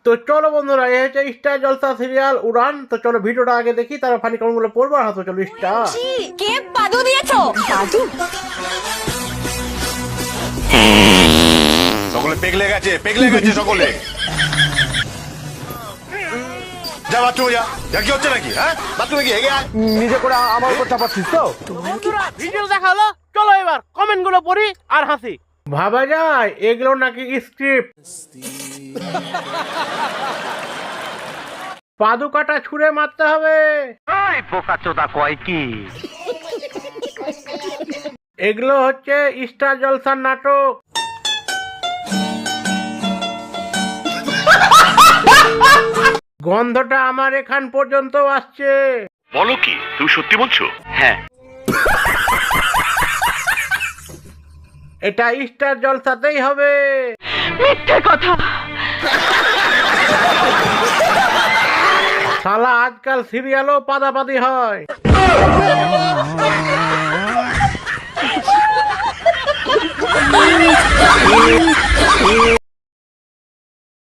তো চলো বন্ধুরা, এই হচ্ছে স্টার জলসা সিরিয়াল উড়ান। তো চলো ভিডিওটা আগে দেখি, তারপর ফানি কমেন্ট গুলো পড়বো। আর তো চলো স্টার। কে পাদু দিয়েছো? পাদু? সকলে পেগলে গেছে সকলে। যা বাথরুমে যা কি হচ্ছে নাকি? হ্যাঁ, বাথরুমে কি হেগে আয়। নিজে করে আমার উপর চাপাচ্ছিস তো? বন্ধুরা ভিডিও দেখা হলো, চলো এবার কমেন্ট গুলো পড়ি আর হাসি। ভাবা যায় এগুলো নাকি স্ক্রিপ্ট। পাদুকাটা ছুঁড়ে মারতে হবে। এগুলো হচ্ছে স্টার জলসার নাটক। গন্ধটা আমার এখান পর্যন্ত আসছে। বলো কি, তুমি সত্যি বলছো? হ্যাঁ। এটা স্টার জলসাতেই হবে। মিথ্যে কথা। শালা আজকাল সিরিয়ালও পাদাপাদি হয়।